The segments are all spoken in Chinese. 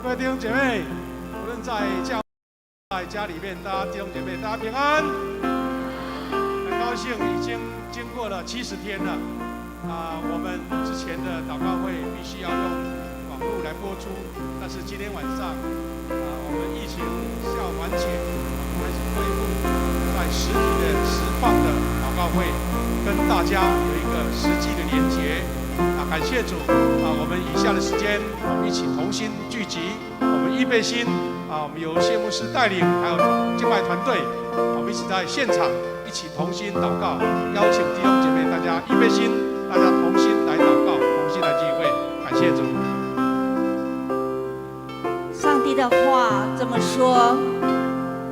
各位弟兄姐妹，无论在家里面，大家弟兄姐妹，大家平安。很高兴已经经过了70天了我们之前的祷告会必须要用网络来播出，但是今天晚上我们疫情下缓解，还是恢复在实体的实况的祷告会，跟大家有一个实际的连结感谢主我们以下的时间，我们一起同心聚集，我们预备心我们由谢牧师带领，还有敬拜团队，我们一起在现场一起同心祷告，邀请弟兄姐妹大家预备心，大家同心来祷告，同心来聚会，感谢主。上帝的话这么说：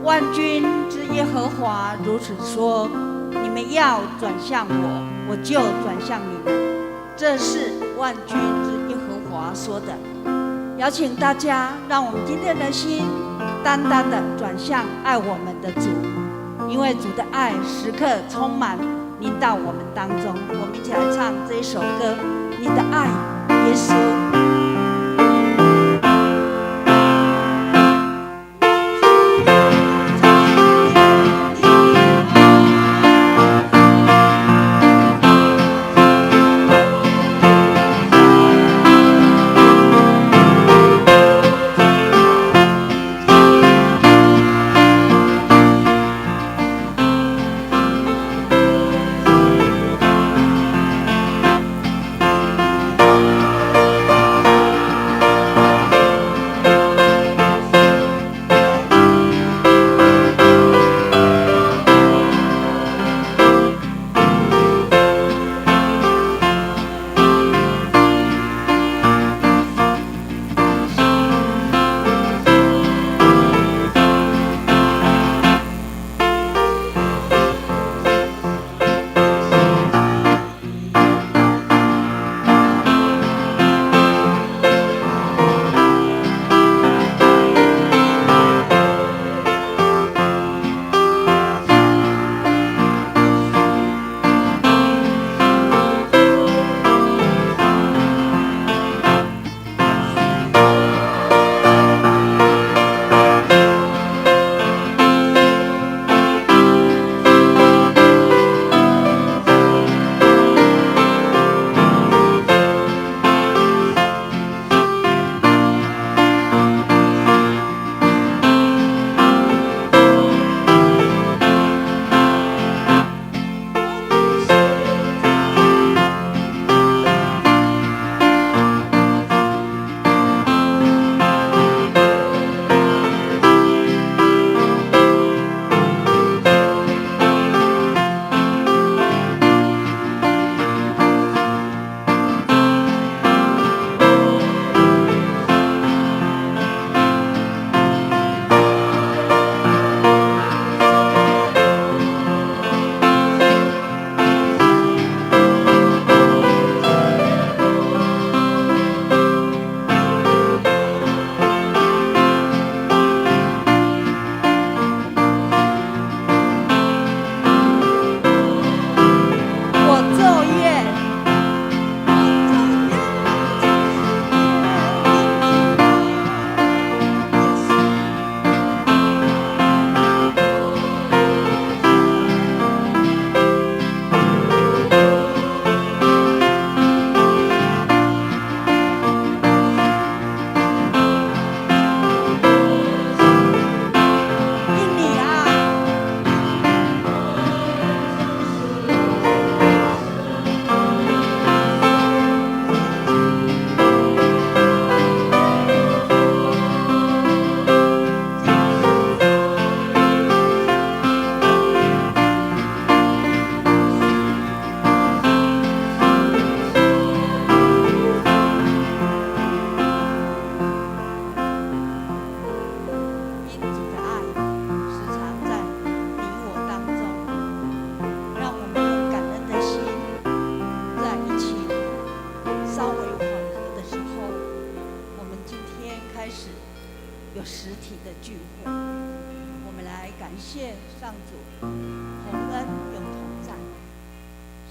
万军之耶和华如此说，你们要转向我，我就转向你们。这是万军之耶和华说的。邀请大家，让我们今天的心单单的转向爱我们的主，因为主的爱时刻充满临到我们当中。我们一起来唱这一首歌，你的爱，耶稣。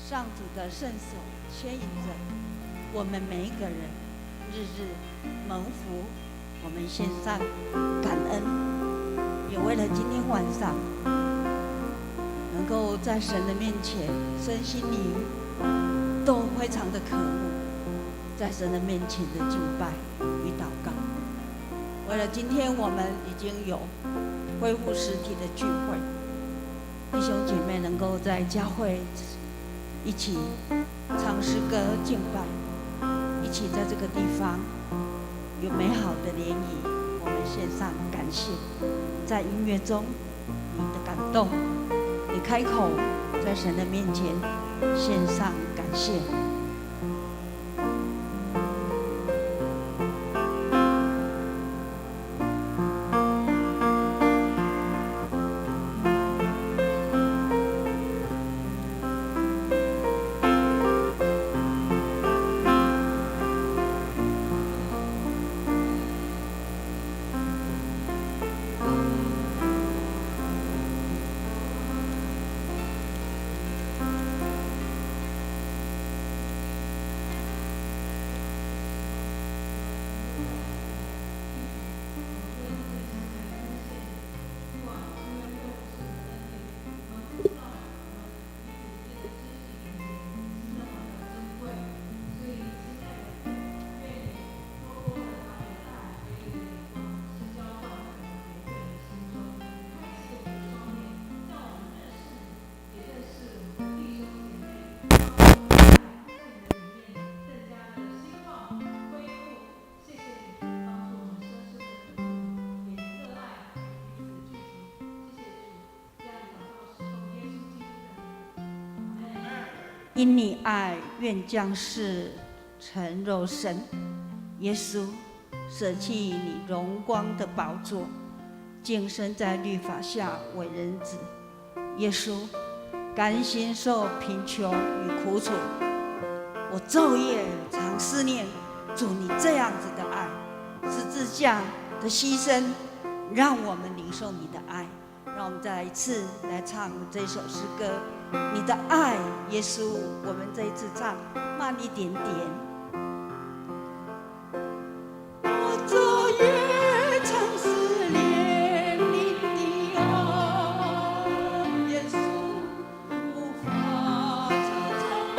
上主的圣手牵引着我们每一个人，日日蒙福。我我们献上感恩，也为了今天晚上能够在神的面前，身心灵都非常的渴慕，在神的面前的敬拜与祷告。为了今天我们已经有恢复实体的聚会，弟兄姐妹能够在教会一起唱诗歌敬拜，一起在这个地方有美好的联谊，我们献上感谢。在音乐中，你的感动，你开口在神的面前献上感谢。因你爱，愿将世成肉身。耶稣舍弃你荣光的宝座，竟生在律法下为人子。耶稣甘心受贫穷与苦楚，我昼夜常思念主你这样子的爱，十字架的牺牲，让我们领受你的爱。让我们再来一次来唱这首诗歌，你的爱，耶稣。我们这一次唱慢一点点。我昼夜常思念你的爱，耶稣，无法遮藏我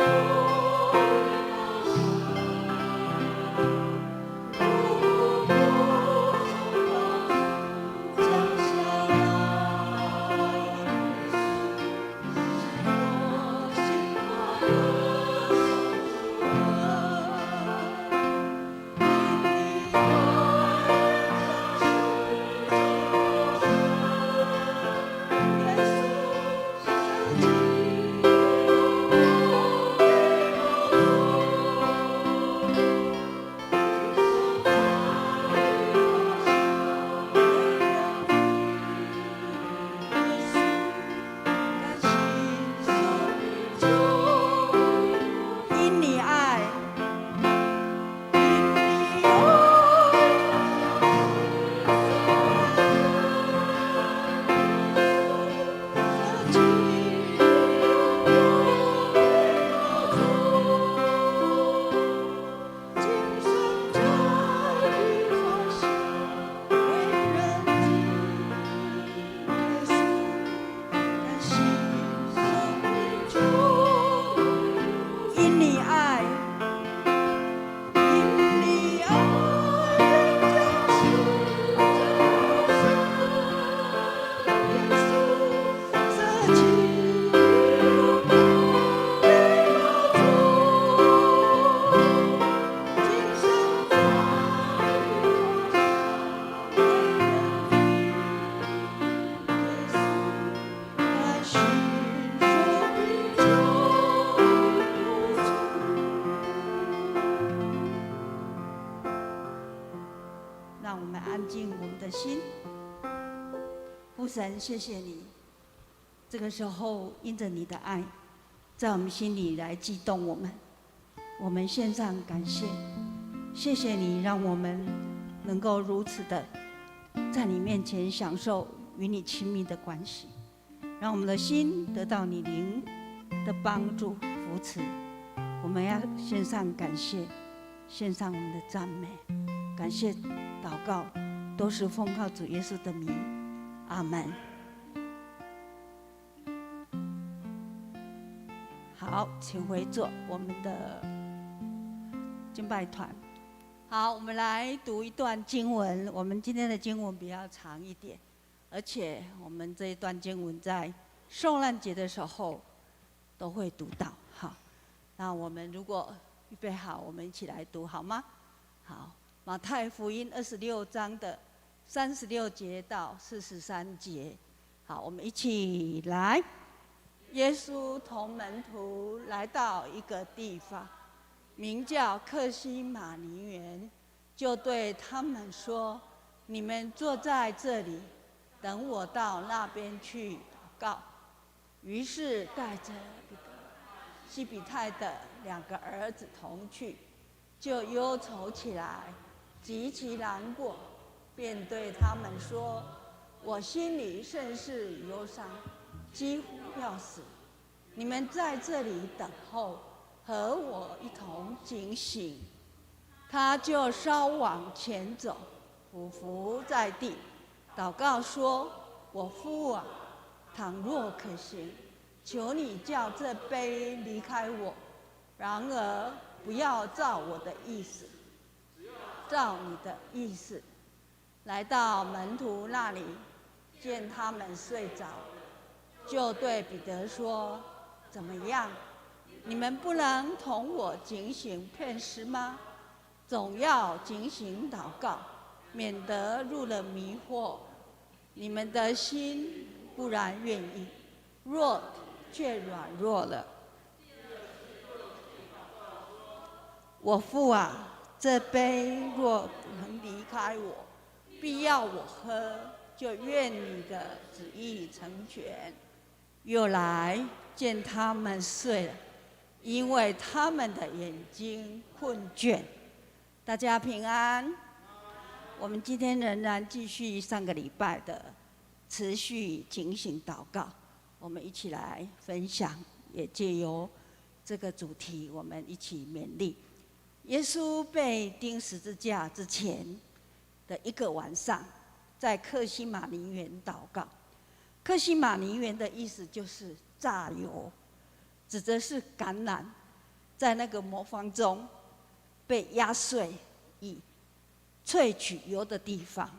的心。父神，谢谢你，这个时候因着你的爱，在我们心里来激动我们，我们献上感谢。谢谢你让我们能够如此的在你面前享受与你亲密的关系，让我们的心得到你灵的帮助扶持。我们要献上感谢，献上我们的赞美。感谢祷告，都是奉靠主耶稣的名，阿门。好，请回座，我们的敬拜团。好，我们来读一段经文。我们今天的经文比较长一点，而且我们这一段经文在受难节的时候都会读到。好，那我们如果预备好，我们一起来读好吗？好，马太福音26章的36节到43节。好，我们一起来。耶稣同门徒来到一个地方，名叫客西马尼园，就对他们说：“你们坐在这里，等我到那边去祷告。”于是带着彼得、西比泰的2个儿子同去，就忧愁起来，极其难过，便对他们说：“我心里甚是忧伤，几乎要死。你们在这里等候，和我一同警醒。”他就稍往前走，俯伏在地，祷告说：“我父啊，倘若可行，求你叫这杯离开我。然而不要照我的意思，照你的意思。”来到门徒那里，见他们睡着，就对彼得说：“怎么样？你们不能同我警醒片时吗？总要警醒祷告，免得入了迷惑。你们的心固然愿意，若却软弱了。我父啊，这杯若能离开我，必要我喝，就愿你的旨意成全。”又来见他们睡了，因为他们的眼睛困倦。大家平安。我们今天仍然继续上个礼拜的持续警醒祷告，我们一起来分享，也借由这个主题，我们一起勉励。耶稣被钉十字架之前的一个晚上，在客西马尼园祷告。客西马尼园的意思就是榨油，指的是橄榄在那个磨坊中被压碎以萃取油的地方。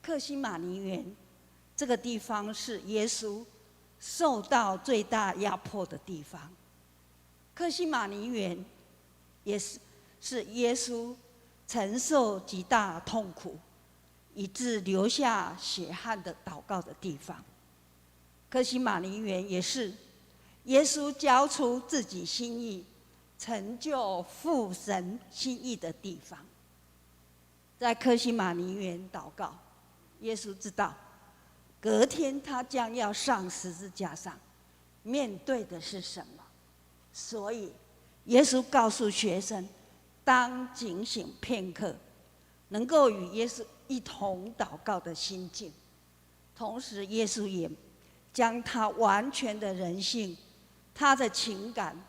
客西马尼园这个地方是耶稣受到最大压迫的地方。客西马尼园也是耶稣承受极大痛苦，以致流下血汗的祷告的地方。客西马尼园也是耶稣交出自己心意，成就父神心意的地方。在客西马尼园祷告，耶稣知道隔天他将要上十字架上，面对的是什么，所以耶稣告诉学生，当警醒片刻，能够与耶稣一同祷告的心境。同时耶稣也将他完全的人性，他的情感，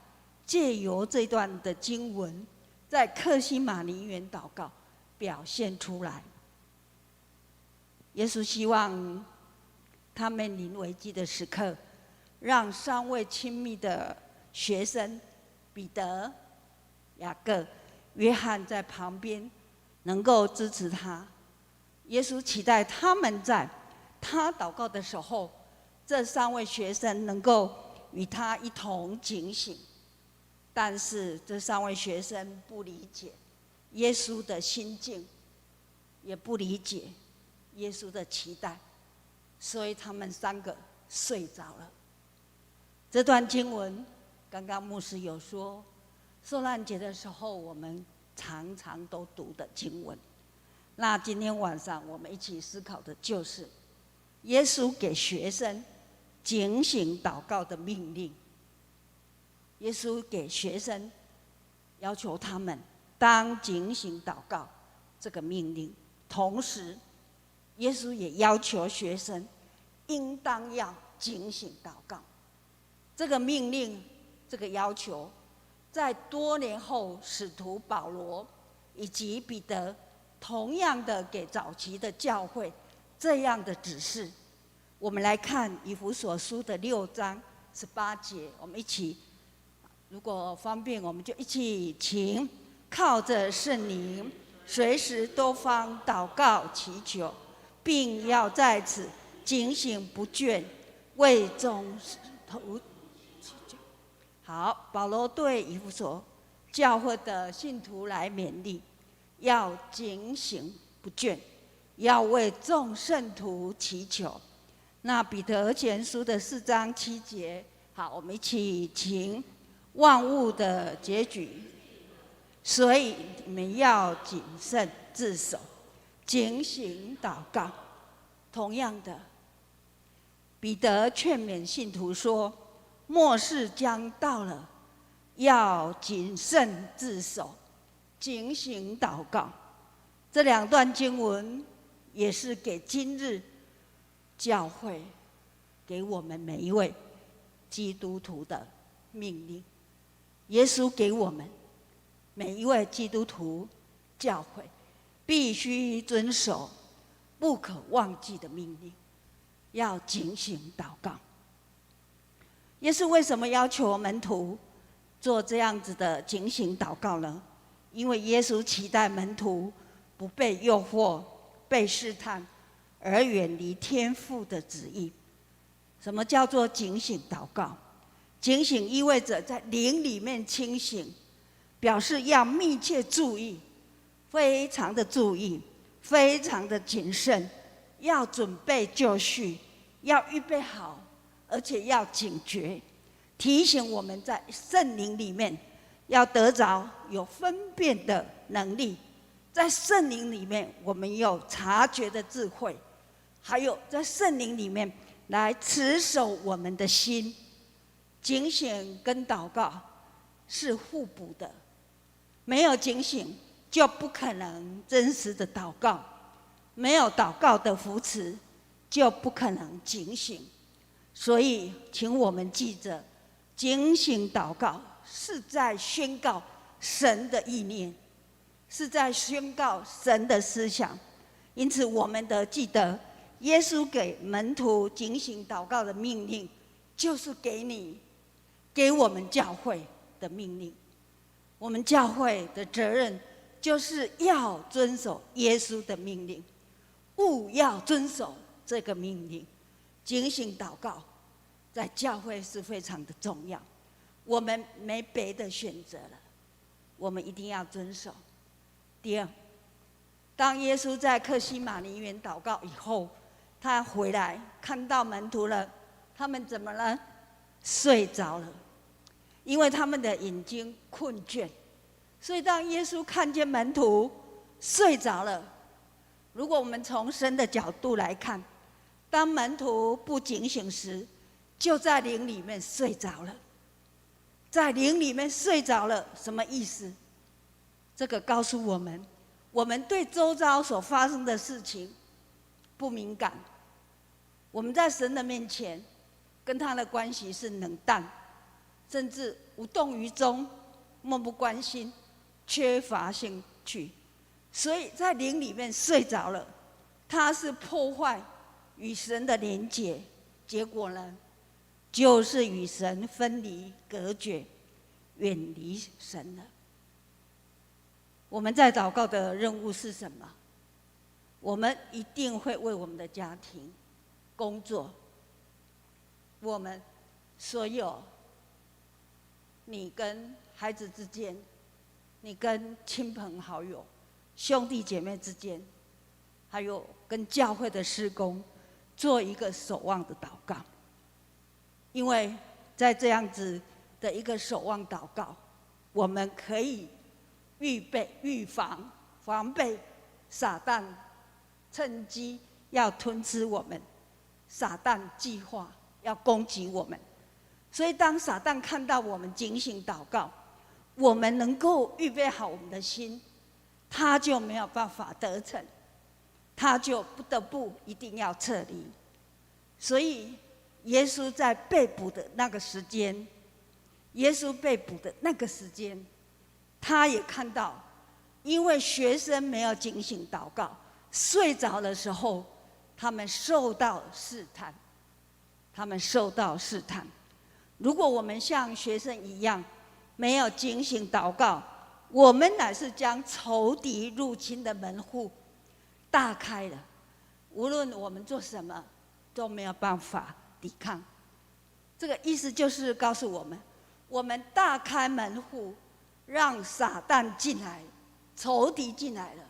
借由这段的经文，在客西马尼园祷告表现出来。耶稣希望他们临危机的时刻，让3位亲密的学生彼得、雅各、约翰在旁边能够支持他。耶稣期待他们在他祷告的时候，这3位学生能够与他一同警醒。但是这3位学生不理解耶稣的心境，也不理解耶稣的期待，所以他们3个睡着了。这段经文刚刚牧师有说，受难节的时候我们常常都读的经文。那今天晚上我们一起思考的就是耶稣给学生警醒祷告的命令。耶稣给学生要求他们当警醒祷告这个命令，同时耶稣也要求学生应当要警醒祷告。这个命令，这个要求，在多年后使徒保罗以及彼得同样的给早期的教会这样的指示。我们来看以弗所书的6章18节，我们一起，如果方便，我们就一起请，靠着圣灵，随时多方祷告祈求，并要在此警醒不倦，为众头祈求。好，保罗对以弗所教会的信徒来勉励，要警醒不倦，要为众圣徒祈求。那彼得前书的4章7节，好，我们一起请，万物的结局，所以你们要谨慎自守，警醒祷告。同样的，彼得劝勉信徒说，末世将到了，要谨慎自守，警醒祷告。这2段经文也是给今日教会，给我们每一位基督徒的命令。耶稣给我们每一位基督徒教会必须遵守不可忘记的命令，要警醒祷告。耶稣为什么要求门徒做这样子的警醒祷告呢？因为耶稣期待门徒不被诱惑、被试探，而远离天父的旨意。什么叫做警醒祷告？警醒意味着在灵里面清醒，表示要密切注意，非常的注意，非常的谨慎，要准备就绪，要预备好，而且要警觉，提醒我们在圣灵里面要得着有分辨的能力，在圣灵里面我们有察觉的智慧，还有在圣灵里面来持守我们的心。警醒跟祷告是互补的，没有警醒就不可能真实的祷告，没有祷告的扶持就不可能警醒。所以请我们记着，警醒祷告是在宣告神的意念，是在宣告神的思想。因此我们得记得，耶稣给门徒警醒祷告的命令，就是给我们教会的命令。我们教会的责任就是要遵守耶稣的命令，务要遵守这个命令。警醒祷告在教会是非常的重要，我们没别的选择了，我们一定要遵守。第二，当耶稣在客西马尼园祷告以后，他回来看到门徒了，他们怎么了？睡着了，因为他们的眼睛困倦。所以当耶稣看见门徒睡着了，如果我们从神的角度来看，当门徒不警醒时，就在灵里面睡着了。在灵里面睡着了，什么意思？这个告诉我们，我们对周遭所发生的事情不敏感，我们在神的面前跟他的关系是冷淡，甚至无动于衷，漠不关心，缺乏兴趣。所以在灵里面睡着了，他是破坏与神的连结，结果呢，就是与神分离隔绝，远离神了。我们在祷告的任务是什么？我们一定会为我们的家庭、工作，我们所有你跟孩子之间，你跟亲朋好友、兄弟姐妹之间，还有跟教会的事工，做一个守望的祷告。因为在这样子的一个守望祷告，我们可以预防、防备撒旦趁机要吞吃我们，撒旦计划要攻击我们。所以当撒旦看到我们警醒祷告，我们能够预备好我们的心，他就没有办法得逞，他就不得不一定要撤离。所以耶稣在被捕的那个时间，他也看到因为学生没有警醒祷告，睡着的时候，他们受到试探。他们受到试探。如果我们像学生一样，没有警醒祷告，我们乃是将仇敌入侵的门户大开了。无论我们做什么，都没有办法抵抗。这个意思就是告诉我们，我们大开门户，让撒旦进来，仇敌进来了。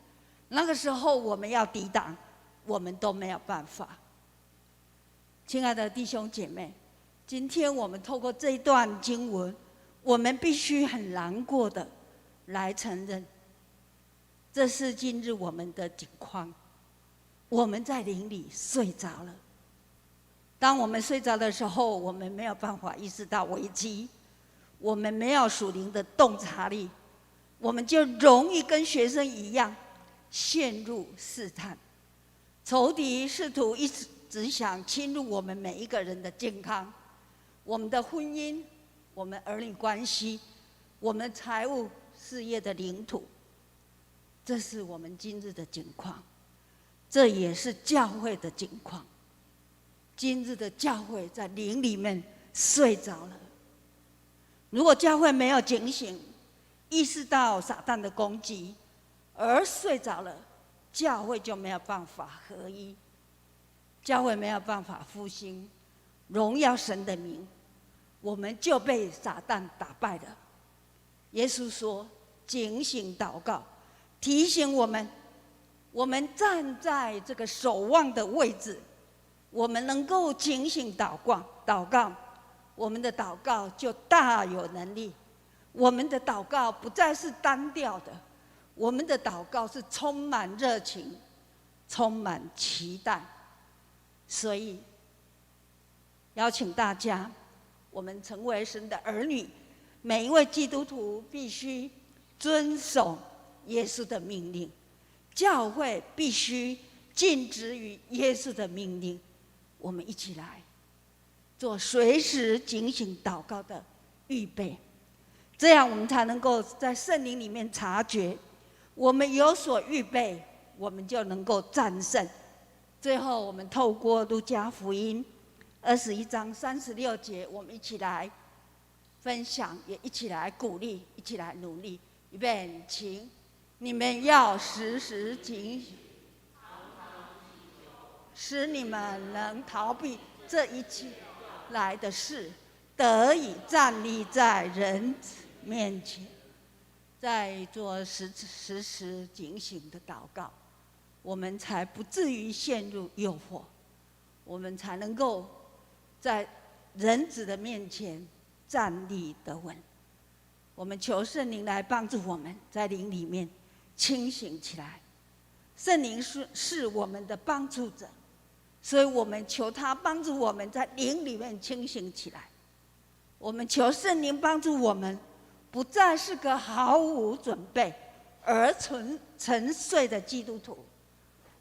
那个时候我们要抵挡，我们都没有办法。亲爱的弟兄姐妹，今天我们透过这一段经文，我们必须很难过的来承认，这是今日我们的境况。我们在灵里睡着了。当我们睡着的时候，我们没有办法意识到危机，我们没有属灵的洞察力，我们就容易跟学生一样陷入试探。仇敌试图一直想侵入我们每一个人的健康，我们的婚姻，我们儿女关系，我们财务事业的领土。这是我们今日的境况，这也是教会的境况。今日的教会在灵里面睡着了。如果教会没有警醒，意识到撒旦的攻击，而睡着了，教会就没有办法合一，教会没有办法复兴，荣耀神的名，我们就被撒旦打败了。耶稣说：“警醒祷告，提醒我们，我们站在这个守望的位置，我们能够警醒祷告，我们的祷告就大有能力。我们的祷告不再是单调的，我们的祷告是充满热情，充满期待。所以，邀请大家，我们成为神的儿女，每一位基督徒必须遵守耶稣的命令，教会必须尽职于耶稣的命令。我们一起来做随时警醒祷告的预备，这样我们才能够在圣灵里面察觉，我们有所预备，我们就能够战胜。最后，我们透过路加福音21章36节，我们一起来分享，也一起来鼓励，一起来努力。预备，请你们要时时警醒，使你们能逃避这一切来的事，得以站立在人面前。在做时时警醒的祷告，我们才不至于陷入诱惑，我们才能够在人子的面前站立得稳。我们求圣灵来帮助我们，在灵里面清醒起来。圣灵是我们的帮助者，所以我们求他帮助我们在灵里面清醒起来。我们求圣灵帮助我们，不再是个毫无准备而沉睡的基督徒。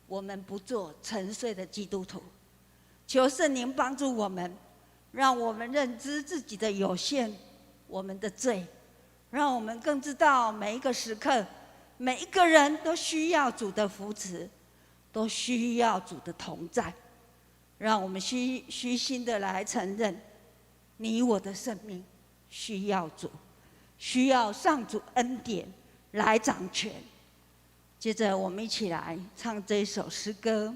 我们不做沉睡的基督徒。求圣灵帮助我们，让我们认知自己的有限，我们的罪，让我们更知道每一个时刻，每一个人都需要主的扶持，都需要主的同在。让我们虚心的来承认，你我的生命需要主，需要上主恩典来掌权。接着我们一起来唱这一首诗歌，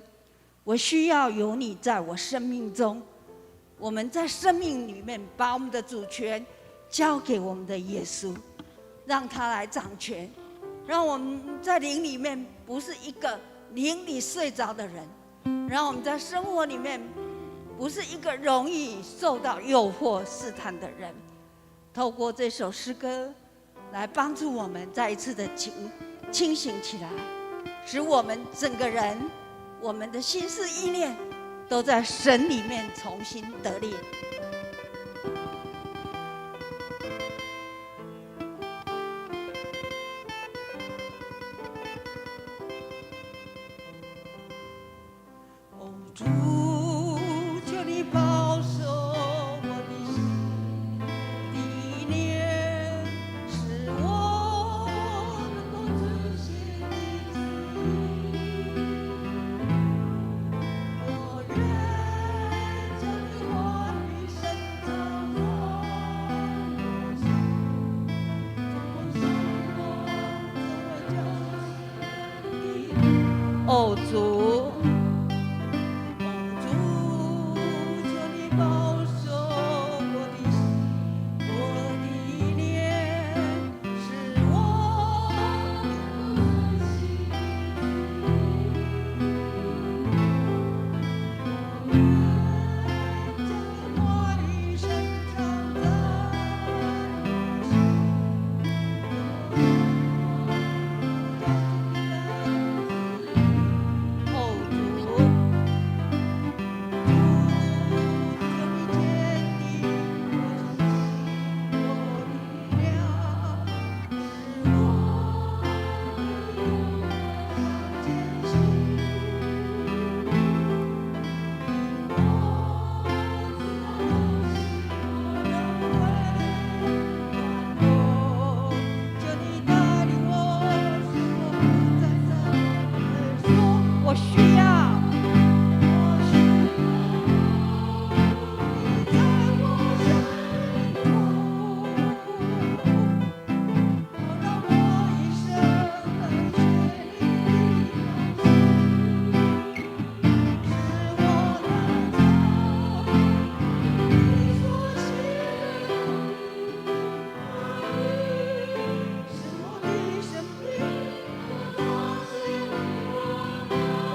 我需要有你在我生命中。我们在生命里面把我们的主权交给我们的耶稣，让他来掌权，让我们在灵里面不是一个灵里睡着的人，让我们在生活里面不是一个容易受到诱惑试探的人。透过这首诗歌来帮助我们再一次的清醒起来，使我们整个人，我们的心思意念都在神里面重新得力。哦，主，求你保守我的心的念，使我能够遵行哦主，哦主，求你保守我的心，我的脸，使我将话语深藏在我心。哦主，我需要。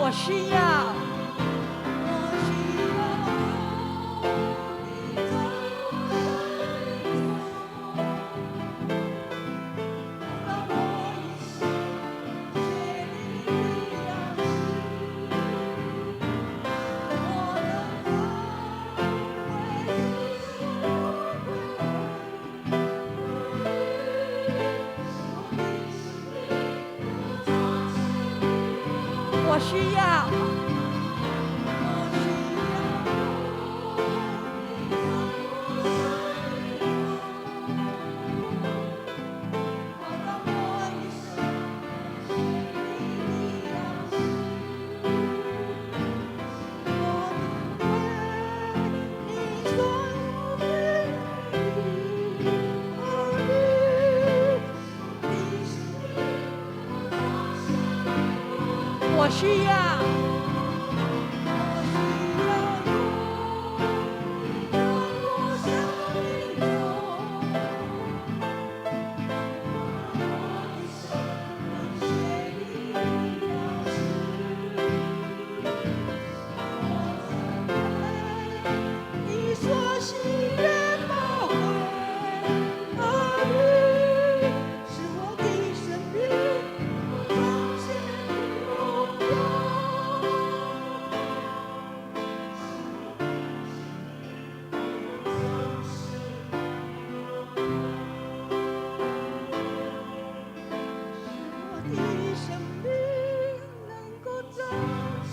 我需要，我需要。我需要。你所喜悦宝贵儿女，是我的生命彰显荣耀。我的生命能够彰显。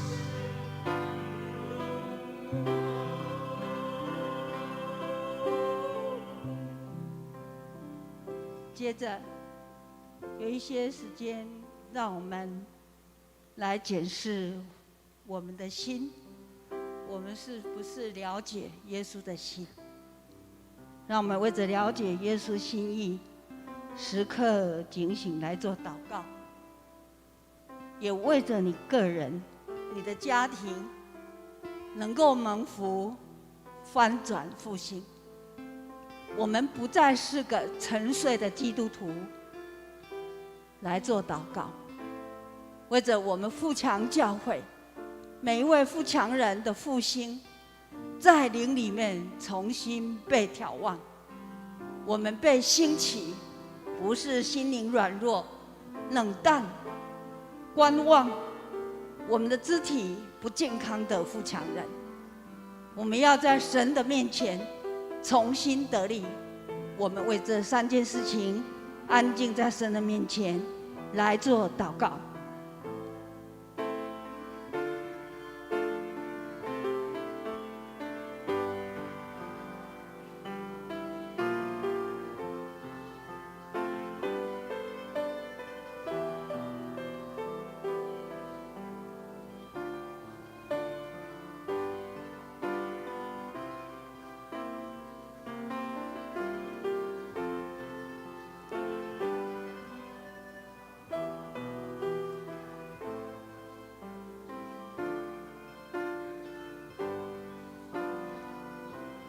接着有一些时间，让我们来检视我们的心，我们是不是了解耶稣的心？让我们为着了解耶稣心意，时刻警醒来做祷告，也为着你个人、你的家庭能够蒙福、翻转复兴。我们不再是个沉睡的基督徒，来做祷告，为着我们富强教会每一位富强人的复兴，在灵里面重新被眺望。我们被兴起，不是心灵软弱、冷淡、观望，我们的肢体不健康的富强人。我们要在神的面前重新得力。我们为这3件事情安静在神的面前来做祷告。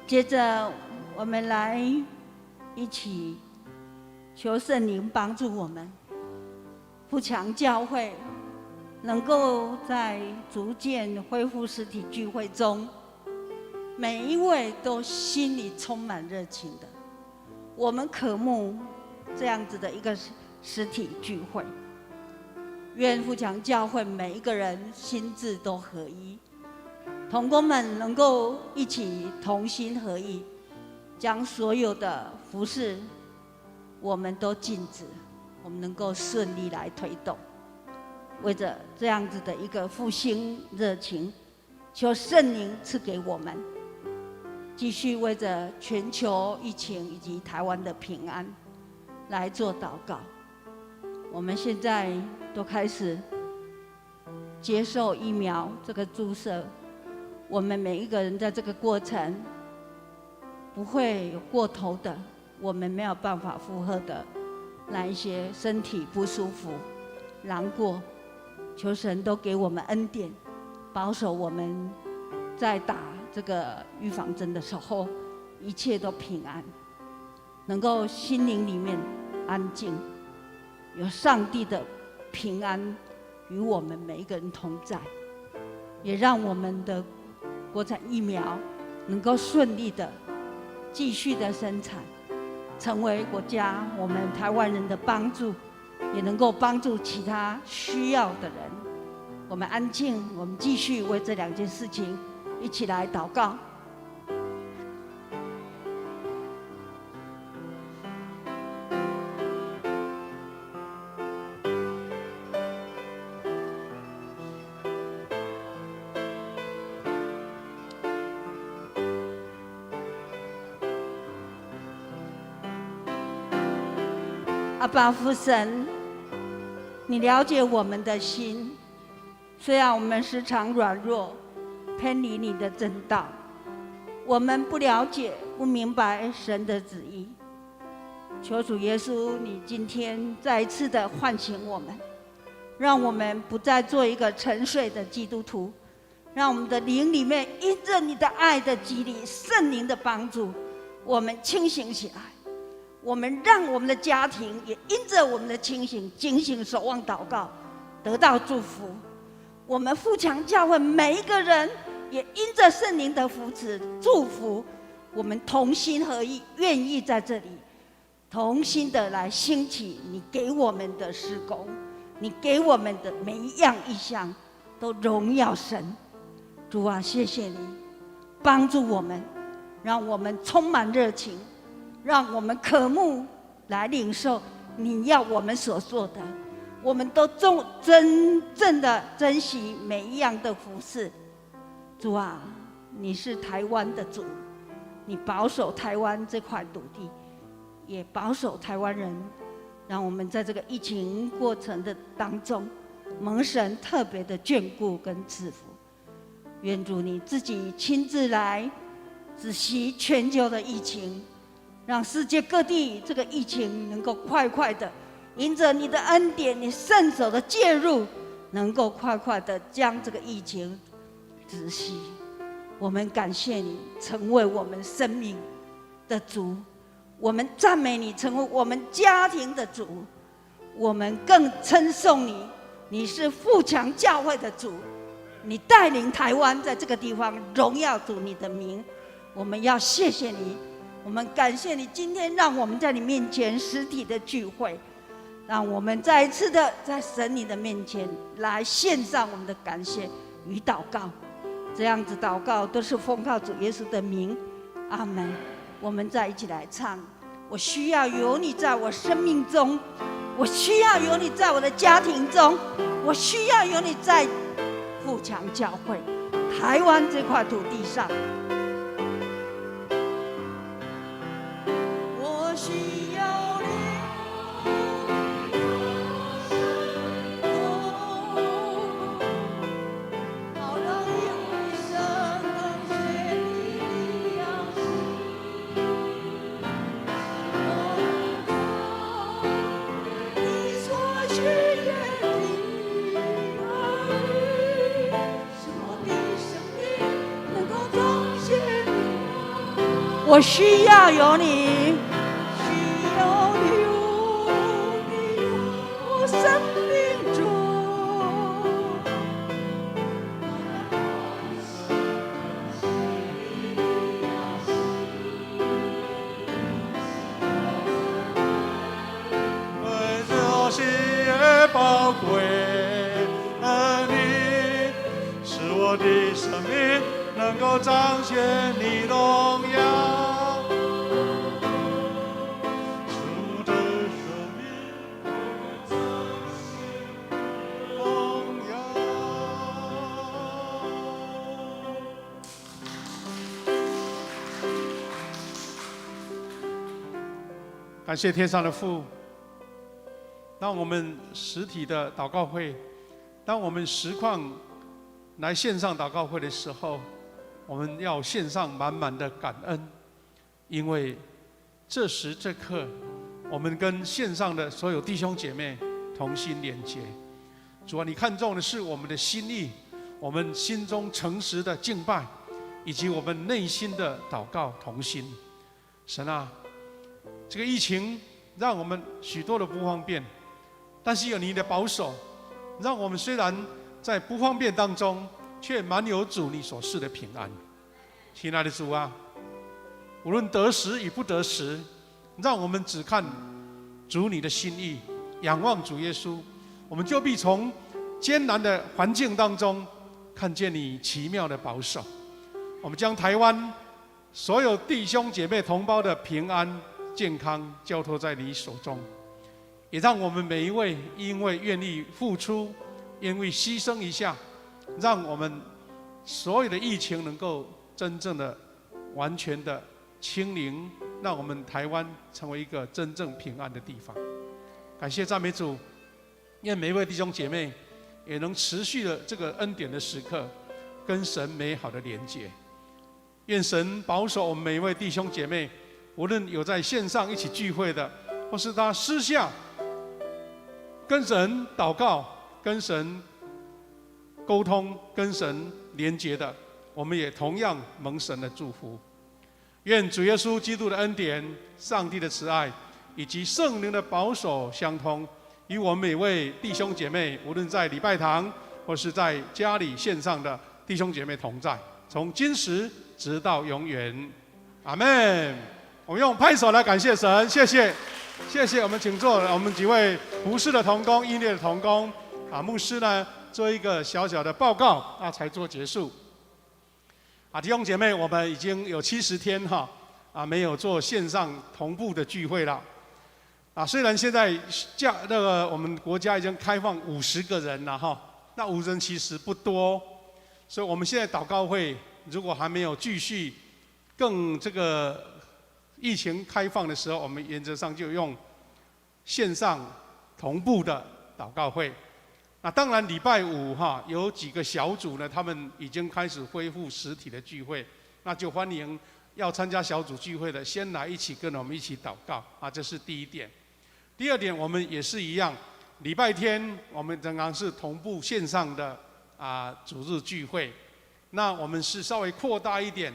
接着，我们来一起求圣灵帮助我们，富强教会能够在逐渐恢复实体聚会中，每一位都心里充满热情的。我们渴慕这样子的一个实体聚会，愿富强教会每一个人心智都合一。同工们能够一起同心合意，将所有的服事我们都禁止，我们能够顺利来推动。为着这样子的一个复兴热情，求圣灵赐给我们，继续为着全球疫情以及台湾的平安来做祷告。我们现在都开始接受疫苗这个注射。我们每一个人在这个过程不会有过头的，我们没有办法负荷的那一些身体不舒服、难过，求神都给我们恩典，保守我们在打这个预防针的时候，一切都平安，能够心灵里面安静，有上帝的平安与我们每一个人同在，也让我们的国产疫苗能够顺利的继续的生产，成为国家我们台湾人的帮助，也能够帮助其他需要的人。我们安静，我们继续为这两件事情一起来祷告。阿爸父神，你了解我们的心，虽然我们时常软弱，偏离你的正道，我们不了解、不明白神的旨意。求主耶稣，你今天再一次的唤醒我们，让我们不再做一个沉睡的基督徒，让我们的灵里面因着你的爱的激励、圣灵的帮助，我们清醒起来。我们让我们的家庭也因着我们的清醒、警醒、守望、祷告，得到祝福。我们富强教会每一个人也因着圣灵的扶持、祝福，我们同心合意，愿意在这里同心的来兴起你给我们的事工，你给我们的每一样意向都荣耀神。主啊，谢谢你帮助我们，让我们充满热情，让我们渴慕来领受你要我们所做的，我们都真正的珍惜每一样的服事。主啊，你是台湾的主，你保守台湾这块土地，也保守台湾人，让我们在这个疫情过程的当中，蒙神特别的眷顾跟赐福。愿主你自己亲自来仔细全球的疫情，让世界各地这个疫情能够快快的，因着你的恩典、你圣手的介入，能够快快的将这个疫情止息。我们感谢你成为我们生命的主，我们赞美你成为我们家庭的主，我们更称颂你，你是富强教会的主，你带领台湾在这个地方荣耀主你的名。我们要谢谢你，我们感谢你今天让我们在你面前实体的聚会，让我们再一次的在神你的面前来献上我们的感谢与祷告。这样子祷告都是奉靠主耶稣的名，阿们。我们再一起来唱，我需要有你在我生命中，我需要有你在我的家庭中，我需要有你在富强教会台湾这块土地上。我需要你好让一生跟随你的样式，你所许愿的儿女，使我的生命能够彰显我需要有你，需要有你，我生命中。为这些宝贵的你，使我的生命能够彰显你荣耀。主的生命彰显荣耀。感谢天上的父。当我们实体的祷告会，当我们实况来线上祷告会的时候，我们要献上满满的感恩，因为这时这刻，我们跟线上的所有弟兄姐妹同心连结。主啊，你看重的是我们的心意，我们心中诚实的敬拜，以及我们内心的祷告同心。神啊，这个疫情让我们许多的不方便，但是有你的保守，让我们虽然在不方便当中，却满有主你所赐的平安。亲爱的主啊，无论得时与不得时，让我们只看主你的心意，仰望主耶稣，我们就必从艰难的环境当中看见你奇妙的保守。我们将台湾所有弟兄姐妹同胞的平安健康交托在你手中，也让我们每一位因为愿意付出，因为牺牲一下，让我们所有的疫情能够真正的完全的清零，让我们台湾成为一个真正平安的地方。感谢赞美主，愿每一位弟兄姐妹也能持续的这个恩典的时刻跟神美好的连结。愿神保守我们每一位弟兄姐妹，无论有在线上一起聚会的，或是他私下跟神祷告、跟神沟通、跟神连结的，我们也同样蒙神的祝福。愿主耶稣基督的恩典、上帝的慈爱以及圣灵的保守相通，与我们每位弟兄姐妹，无论在礼拜堂或是在家里线上的弟兄姐妹同在，从今时直到永远。阿们。我们用拍手来感谢神，谢谢，谢谢。我们请坐，我们几位服事的同工、音乐的同工啊，牧师呢做一个小小的报告啊，才做结束。啊，弟兄姐妹，我们已经有70天没有做线上同步的聚会了。啊，虽然现在我们国家已经开放50个人了那50人其实不多，所以我们现在祷告会如果还没有继续更这个疫情开放的时候，我们原则上就用线上同步的祷告会。那当然礼拜五有几个小组呢，他们已经开始恢复实体的聚会，那就欢迎要参加小组聚会的先来一起跟我们一起祷告啊，这是第一点。第二点，我们也是一样，礼拜天我们仍然是同步线上的主日聚会，那我们是稍微扩大一点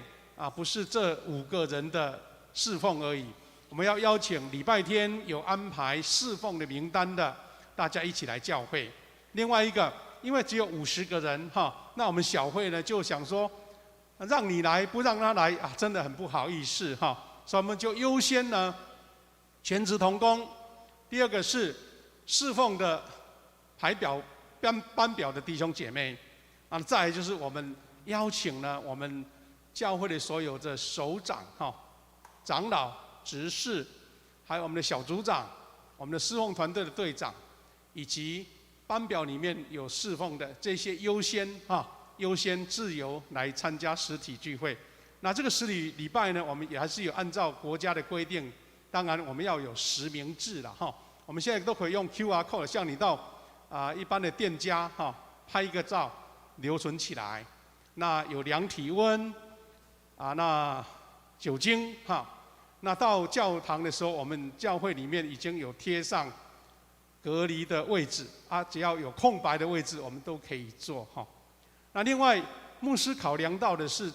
不是这5个人的侍奉而已，我们要邀请礼拜天有安排侍奉的名单的，大家一起来教会。另外一个，因为只有50个人那我们小会呢就想说，让你来不让他来真的很不好意思所以我们就优先呢全职同工。第二个是侍奉的班表的弟兄姐妹再来就是我们邀请了我们教会的所有的首长长老、执事，还有我们的小组长、我们的侍奉团队的队长，以及班表里面有侍奉的这些优先自由来参加实体聚会。那这个实体礼拜呢，我们也还是有按照国家的规定，当然我们要有实名制了我们现在都可以用 QR code， 像你到一般的店家拍一个照留存起来，那有量体温那酒精那到教堂的时候，我们教会里面已经有贴上隔离的位置只要有空白的位置，我们都可以坐那另外，牧师考量到的是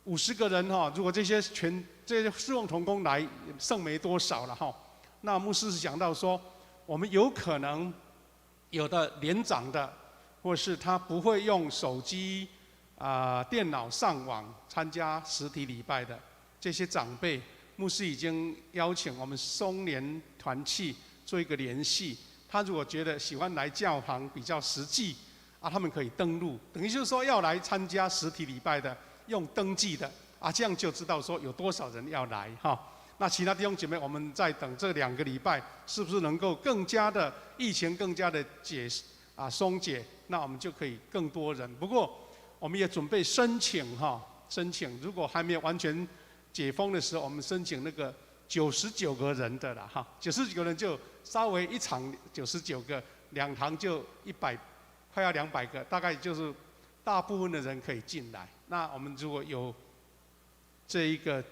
50个人如果这些全这些侍奉同工来剩没多少了哈。那牧师是讲到说，我们有可能有的年长的，或是他不会用手机电脑上网参加实体礼拜的这些长辈，牧师已经邀请我们松联团契做一个联系。他如果觉得喜欢来教堂比较实际他们可以登录，等于就是说要来参加实体礼拜的，用登记的这样就知道说有多少人要来哈。那其他弟兄姐妹，我们在等这2个礼拜，是不是能够更加的疫情更加的松解？那我们就可以更多人。不过我们也准备申请申请，如果还没有完全解封的时候，我们申请那个99个人的啦，99个人就稍微一场99个，2堂就100，快要200个，大概就是大部分的人可以进来。那我们如果有这一个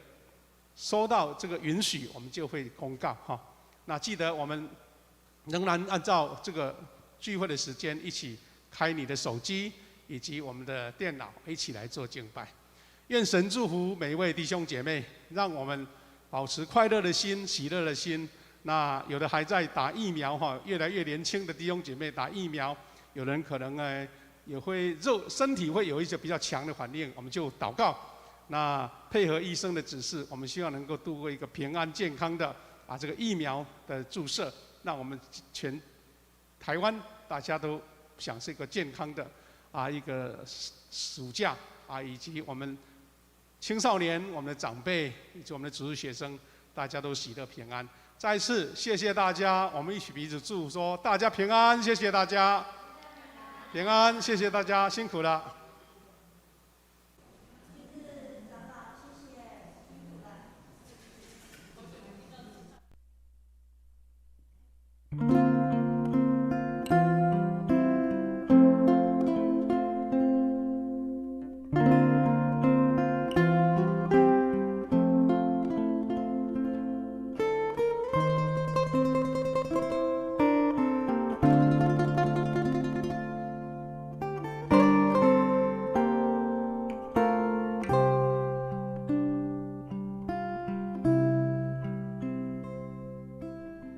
收到这个允许，我们就会公告那记得我们仍然按照这个聚会的时间，一起开你的手机以及我们的电脑，一起来做敬拜。愿神祝福每一位弟兄姐妹，让我们保持快乐的心、喜乐的心。那有的还在打疫苗越来越年轻的弟兄姐妹打疫苗，有人可能也会身体会有一些比较强的反应，我们就祷告。那配合医生的指示，我们希望能够度过一个平安健康的这个疫苗的注射，让我们全台湾大家都享受一个健康的一个暑假以及我们青少年、我们的长辈以及我们的主日学生，大家都喜乐平安。再一次谢谢大家，我们一起彼此祝福说大家平安，谢谢大家平安，谢谢大家辛苦了。